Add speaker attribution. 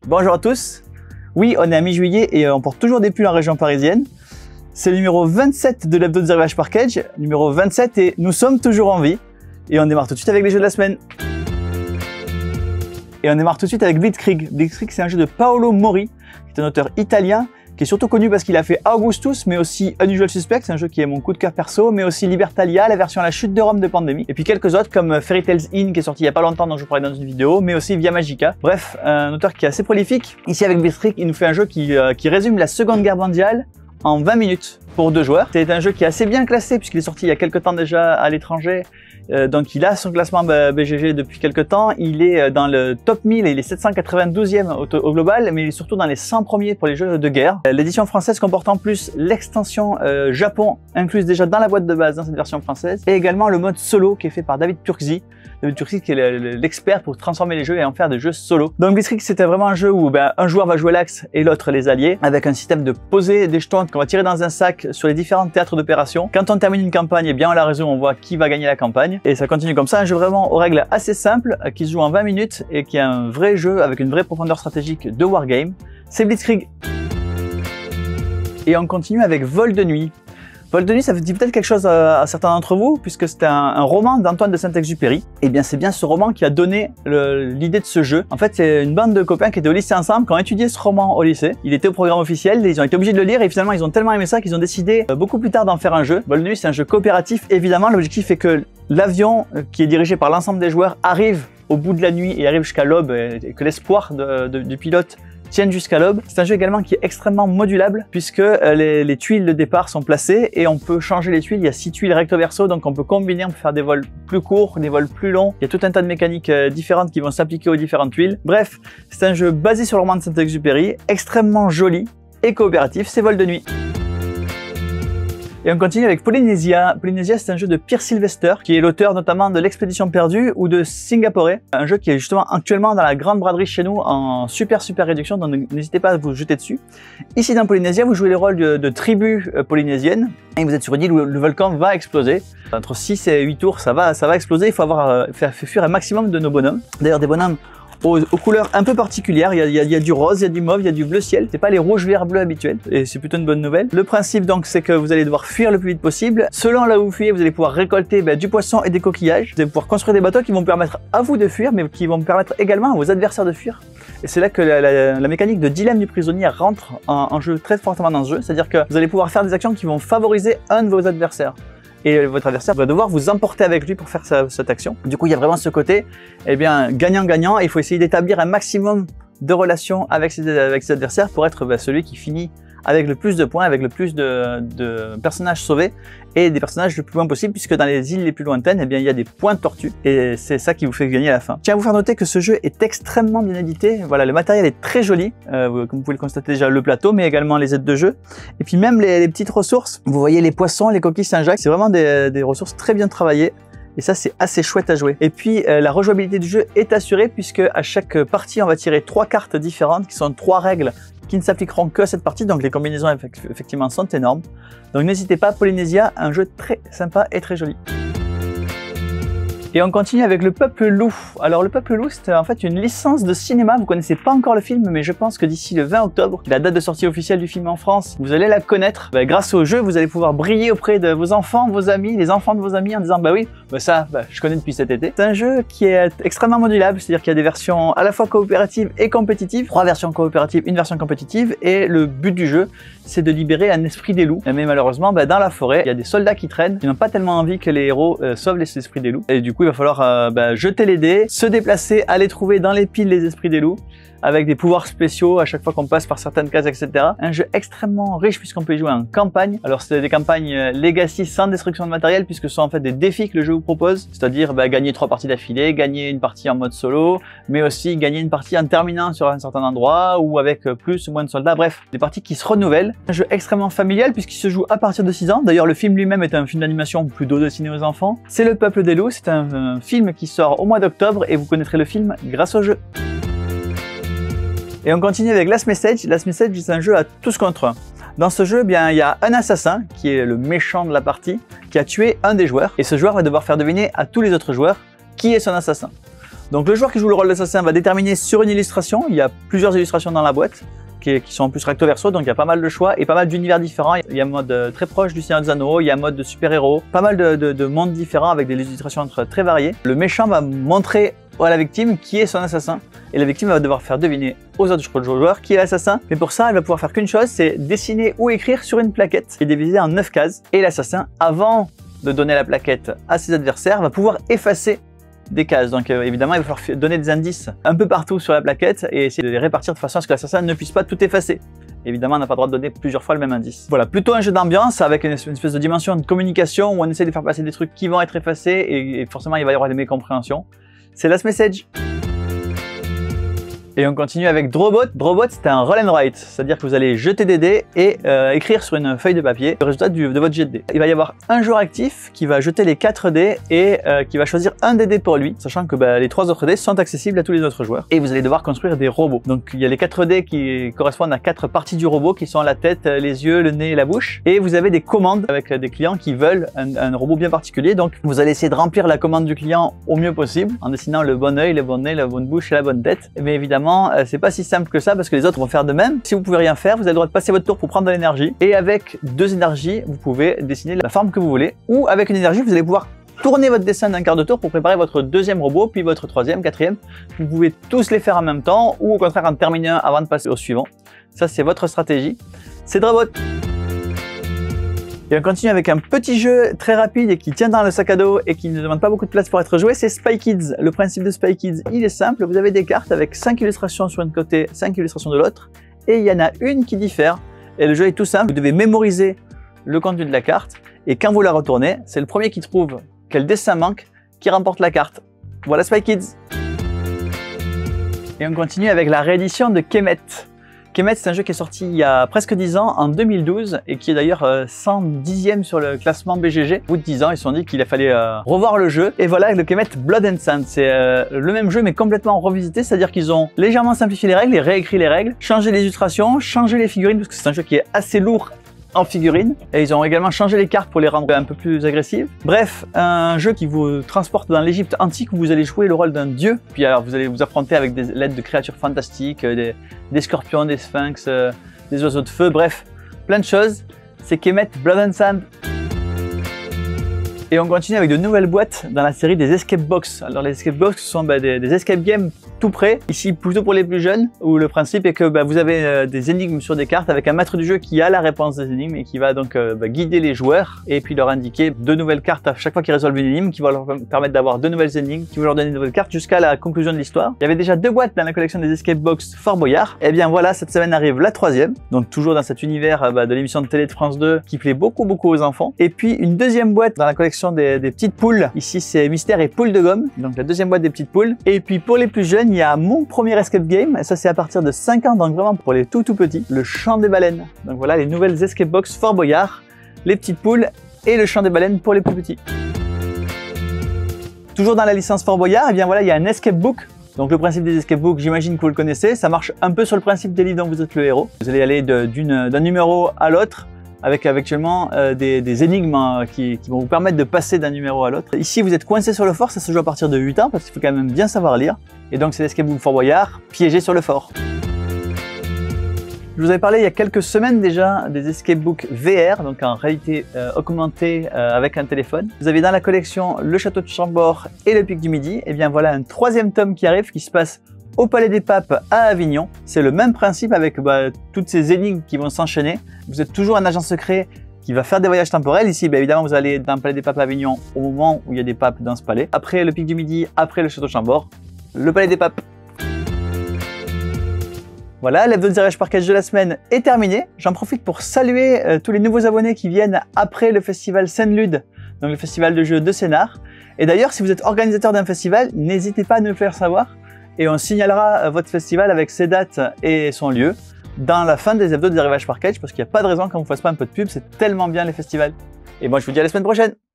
Speaker 1: Bonjour à tous. Oui, on est à mi-juillet et on porte toujours des pulls en région parisienne. C'est le numéro 27 de l'hebdo de The Rivage Package, numéro 27 et nous sommes toujours en vie. Et on démarre tout de suite avec les jeux de la semaine. Et on démarre tout de suite avec Blitzkrieg. Blitzkrieg, c'est un jeu de Paolo Mori, qui est un auteur italien, qui est surtout connu parce qu'il a fait Augustus, mais aussi Unusual Suspect, c'est un jeu qui est mon coup de cœur perso, mais aussi Libertalia, la version à la chute de Rome de Pandémie, et puis quelques autres comme Fairy Tales In, qui est sorti il y a pas longtemps, dont je vous parlais dans une vidéo, mais aussi Via Magica. Bref, un auteur qui est assez prolifique. Ici avec Blitzkrieg, il nous fait un jeu qui résume la Seconde Guerre mondiale en 20 minutes pour 2 joueurs. C'est un jeu qui est assez bien classé puisqu'il est sorti il y a quelques temps déjà à l'étranger. Donc il a son classement BGG depuis quelques temps, il est dans le top 1000 et il est 792e au global, mais il est surtout dans les 100 premiers pour les jeux de guerre. L'édition française comporte en plus l'extension Japon incluse déjà dans la boîte de base dans cette version française, et également le mode solo qui est fait par David Turkzy. David Turkzy qui est l'expert pour transformer les jeux et en faire des jeux solo. Donc Blitzkrieg, c'était vraiment un jeu où un joueur va jouer l'axe et l'autre les alliés, avec un système de poser des jetons qu'on va tirer dans un sac sur les différents théâtres d'opération. Quand on termine une campagne, eh bien on la résout, on voit qui va gagner la campagne. Et ça continue comme ça, un jeu vraiment aux règles assez simples, qui se joue en 20 minutes et qui est un vrai jeu avec une vraie profondeur stratégique de wargame. C'est Blitzkrieg. Et on continue avec Vol de nuit. Vol de nuit, ça dit peut-être quelque chose à certains d'entre vous, puisque c'est un roman d'Antoine de Saint-Exupéry. Et bien c'est bien ce roman qui a donné l'idée de ce jeu. En fait, c'est une bande de copains qui étaient au lycée ensemble, qui ont étudié ce roman au lycée. Il était au programme officiel, ils ont été obligés de le lire et finalement ils ont tellement aimé ça qu'ils ont décidé beaucoup plus tard d'en faire un jeu. Vol de nuit, c'est un jeu coopératif. Évidemment, l'objectif est que l'avion qui est dirigé par l'ensemble des joueurs arrive au bout de la nuit et arrive jusqu'à l'aube, et que l'espoir du pilote tiennent jusqu'à l'aube. C'est un jeu également qui est extrêmement modulable puisque les tuiles de départ sont placées et on peut changer les tuiles. Il y a 6 tuiles recto verso, donc on peut combiner, on peut faire des vols plus courts, des vols plus longs. Il y a tout un tas de mécaniques différentes qui vont s'appliquer aux différentes tuiles. Bref, c'est un jeu basé sur le roman de Saint-Exupéry, extrêmement joli et coopératif, c'est Vol de nuit. Et on continue avec Polynesia. Polynesia, c'est un jeu de Pierre Sylvester, qui est l'auteur notamment de l'Expédition perdue ou de Singapour. Un jeu qui est justement actuellement dans la grande braderie chez nous en super réduction, donc n'hésitez pas à vous jeter dessus. Ici dans Polynesia, vous jouez le rôle de tribu polynésienne et vous êtes sur une île où le volcan va exploser. Entre 6 et 8 tours, ça va exploser. Il faut faire fuir un maximum de nos bonhommes. D'ailleurs, des bonhommes aux couleurs un peu particulières, il y a du rose, il y a du mauve, il y a du bleu ciel, c'est pas les rouges, verts, bleus habituels, et c'est plutôt une bonne nouvelle. Le principe donc c'est que vous allez devoir fuir le plus vite possible. Selon là où vous fuyez, vous allez pouvoir récolter du poisson et des coquillages. Vous allez pouvoir construire des bateaux qui vont permettre à vous de fuir, mais qui vont permettre également à vos adversaires de fuir. Et c'est là que la mécanique de dilemme du prisonnier rentre en jeu très fortement dans ce jeu, c'est-à-dire que vous allez pouvoir faire des actions qui vont favoriser un de vos adversaires. Et votre adversaire va devoir vous emporter avec lui pour faire cette action. Du coup, il y a vraiment ce côté, gagnant-gagnant, et il faut essayer d'établir un maximum de relations avec ses adversaires pour être celui qui finit avec le plus de points, avec le plus de personnages sauvés et des personnages le plus loin possible, puisque dans les îles les plus lointaines, il y a des points de tortue et c'est ça qui vous fait gagner à la fin. Tiens à vous faire noter que ce jeu est extrêmement bien édité. Voilà, le matériel est très joli, comme vous pouvez le constater déjà, le plateau, mais également les aides de jeu. Et puis même les petites ressources, vous voyez les poissons, les coquilles Saint-Jacques, c'est vraiment des ressources très bien travaillées. Et ça, c'est assez chouette à jouer. Et puis, la rejouabilité du jeu est assurée puisque à chaque partie, on va tirer 3 cartes différentes qui sont 3 règles qui ne s'appliqueront que à cette partie. Donc, les combinaisons, effectivement, sont énormes. Donc, n'hésitez pas, Polynesia, un jeu très sympa et très joli. Et on continue avec Le Peuple Loup. Alors Le Peuple Loup, c'est en fait une licence de cinéma. Vous connaissez pas encore le film, mais je pense que d'ici le 20 octobre, la date de sortie officielle du film en France, vous allez la connaître. Grâce au jeu, vous allez pouvoir briller auprès de vos enfants, vos amis, les enfants de vos amis en disant je connais depuis cet été. C'est un jeu qui est extrêmement modulable, c'est-à-dire qu'il y a des versions à la fois coopératives et compétitives. 3 versions coopératives, une version compétitive, et le but du jeu, c'est de libérer un esprit des loups. Mais malheureusement, dans la forêt, il y a des soldats qui traînent, qui n'ont pas tellement envie que les héros sauvent les esprits des loups. Et du coup, il va falloir jeter les dés, se déplacer, aller trouver dans les piles les esprits des loups, avec des pouvoirs spéciaux à chaque fois qu'on passe par certaines cases, etc. Un jeu extrêmement riche puisqu'on peut y jouer en campagne. Alors c'est des campagnes legacy sans destruction de matériel puisque ce sont en fait des défis que le jeu vous propose, c'est-à-dire gagner 3 parties d'affilée, gagner une partie en mode solo, mais aussi gagner une partie en terminant sur un certain endroit ou avec plus ou moins de soldats, bref, des parties qui se renouvellent. Un jeu extrêmement familial puisqu'il se joue à partir de 6 ans. D'ailleurs le film lui-même est un film d'animation plutôt destiné aux enfants. C'est Le Peuple des Loups, c'est un film qui sort au mois d'octobre et vous connaîtrez le film grâce au jeu. Et on continue avec Last Message. Last Message, c'est un jeu à tous contre 1. Dans ce jeu, il y a un assassin, qui est le méchant de la partie, qui a tué un des joueurs. Et ce joueur va devoir faire deviner à tous les autres joueurs qui est son assassin. Donc le joueur qui joue le rôle d'assassin va déterminer sur une illustration, il y a plusieurs illustrations dans la boîte, qui sont en plus recto verso, donc il y a pas mal de choix et pas mal d'univers différents. Il y a un mode très proche du Seigneur des Anneaux, il y a un mode de super-héros, pas mal de mondes différents avec des illustrations très variées. Le méchant va montrer à la victime qui est son assassin et la victime va devoir faire deviner aux autres joueurs qui est l'assassin. Mais pour ça, elle va pouvoir faire qu'une chose, c'est dessiner ou écrire sur une plaquette qui est divisée en 9 cases. Et l'assassin, avant de donner la plaquette à ses adversaires, va pouvoir effacer des cases. Donc évidemment, il va falloir donner des indices un peu partout sur la plaquette et essayer de les répartir de façon à ce que l'assassin ne puisse pas tout effacer. Évidemment, on n'a pas le droit de donner plusieurs fois le même indice. Voilà, plutôt un jeu d'ambiance avec une espèce de dimension de communication où on essaie de faire passer des trucs qui vont être effacés et forcément il va y avoir des mécompréhensions. C'est Last Message. Et on continue avec Drawbot. Drawbot, c'est un roll and write, c'est-à-dire que vous allez jeter des dés et écrire sur une feuille de papier le résultat de votre jet de dés. Il va y avoir un joueur actif qui va jeter les 4 dés et qui va choisir un des dés pour lui, sachant que les 3 autres dés sont accessibles à tous les autres joueurs. Et vous allez devoir construire des robots. Donc il y a les 4 dés qui correspondent à 4 parties du robot qui sont la tête, les yeux, le nez et la bouche. Et vous avez des commandes avec des clients qui veulent un robot bien particulier. Donc vous allez essayer de remplir la commande du client au mieux possible en dessinant le bon œil, le bon nez, la bonne bouche et la bonne tête. Mais évidemment, c'est pas si simple que ça parce que les autres vont faire de même. Si vous pouvez rien faire, vous avez le droit de passer votre tour pour prendre de l'énergie. Et avec 2 énergies, vous pouvez dessiner la forme que vous voulez. Ou avec une énergie, vous allez pouvoir tourner votre dessin d'un quart de tour pour préparer votre deuxième robot, puis votre troisième, quatrième. Vous pouvez tous les faire en même temps ou au contraire en terminer un avant de passer au suivant. Ça, c'est votre stratégie. C'est Drawbot. Et on continue avec un petit jeu très rapide et qui tient dans le sac à dos et qui ne demande pas beaucoup de place pour être joué, c'est Spy Kids. Le principe de Spy Kids, il est simple, vous avez des cartes avec 5 illustrations sur un côté, 5 illustrations de l'autre, et il y en a une qui diffère, et le jeu est tout simple, vous devez mémoriser le contenu de la carte, et quand vous la retournez, c'est le premier qui trouve quel dessin manque qui remporte la carte. Voilà Spy Kids. Et on continue avec la réédition de Kemet. Kemet, c'est un jeu qui est sorti il y a presque 10 ans, en 2012, et qui est d'ailleurs 110e sur le classement BGG. Au bout de 10 ans, ils se sont dit qu'il fallait revoir le jeu. Et voilà, le Kemet Blood and Sand. C'est le même jeu, mais complètement revisité, c'est-à-dire qu'ils ont légèrement simplifié les règles et réécrit les règles, changé les illustrations, changé les figurines, parce que c'est un jeu qui est assez lourd en figurines, et ils ont également changé les cartes pour les rendre un peu plus agressives. Bref, un jeu qui vous transporte dans l'Égypte antique où vous allez jouer le rôle d'un dieu, puis alors vous allez vous affronter avec l'aide de créatures fantastiques, des scorpions, des sphinx, des oiseaux de feu, bref, plein de choses. C'est Kemet Blood and Sand. Et on continue avec de nouvelles boîtes dans la série des Escape Box. Alors les Escape Box sont des escape games tout près, ici plutôt pour les plus jeunes, où le principe est que vous avez des énigmes sur des cartes avec un maître du jeu qui a la réponse des énigmes et qui va donc guider les joueurs et puis leur indiquer 2 nouvelles cartes à chaque fois qu'ils résolvent une énigme, qui va leur permettre d'avoir 2 nouvelles énigmes, qui vont leur donner de nouvelles cartes jusqu'à la conclusion de l'histoire. Il y avait déjà 2 boîtes dans la collection des Escape Box Fort Boyard. Et bien voilà, cette semaine arrive la 3e, donc toujours dans cet univers de l'émission de télé de France 2 qui plaît beaucoup aux enfants. Et puis une 2e boîte dans la collection des petites poules. Ici c'est Mystère et Poule de Gomme, donc la 2e boîte des petites poules. Et puis pour les plus jeunes, il y a mon premier escape game, et ça c'est à partir de 5 ans, donc vraiment pour les tout petits, le Chant des baleines. Donc voilà les nouvelles Escape Box Fort Boyard, les petites poules et le Chant des baleines pour les plus petits. Toujours dans la licence Fort Boyard, et bien voilà, il y a un escape book. Donc le principe des escape books, j'imagine que vous le connaissez, ça marche un peu sur le principe des livres dont vous êtes le héros. Vous allez aller d'un numéro à l'autre, avec actuellement des énigmes qui vont vous permettre de passer d'un numéro à l'autre. Ici, vous êtes coincé sur le fort, ça se joue à partir de 8 ans, parce qu'il faut quand même bien savoir lire. Et donc, c'est l'escape book Fort Boyard, piégé sur le fort. Je vous avais parlé il y a quelques semaines déjà des escape books VR, donc en réalité augmentée avec un téléphone. Vous avez dans la collection le Château de Chambord et le Pic du Midi. Et bien voilà un 3e tome qui arrive, qui se passe au Palais des Papes à Avignon. C'est le même principe avec toutes ces énigmes qui vont s'enchaîner. Vous êtes toujours un agent secret qui va faire des voyages temporels. Ici, évidemment, vous allez dans le Palais des Papes à Avignon au moment où il y a des papes dans ce palais. Après le Pic du Midi, après le Château de Chambord, le Palais des Papes. Voilà, l'hebdo de Garage Package de la semaine est terminé. J'en profite pour saluer tous les nouveaux abonnés qui viennent après le festival Scène-Lude, donc le festival de jeux de Sénart. Et d'ailleurs, si vous êtes organisateur d'un festival, n'hésitez pas à nous le faire savoir. Et on signalera votre festival avec ses dates et son lieu dans la fin des hebdos de Garage Package, parce qu'il n'y a pas de raison qu'on ne vous fasse pas un peu de pub, c'est tellement bien les festivals. Et moi, je vous dis à la semaine prochaine.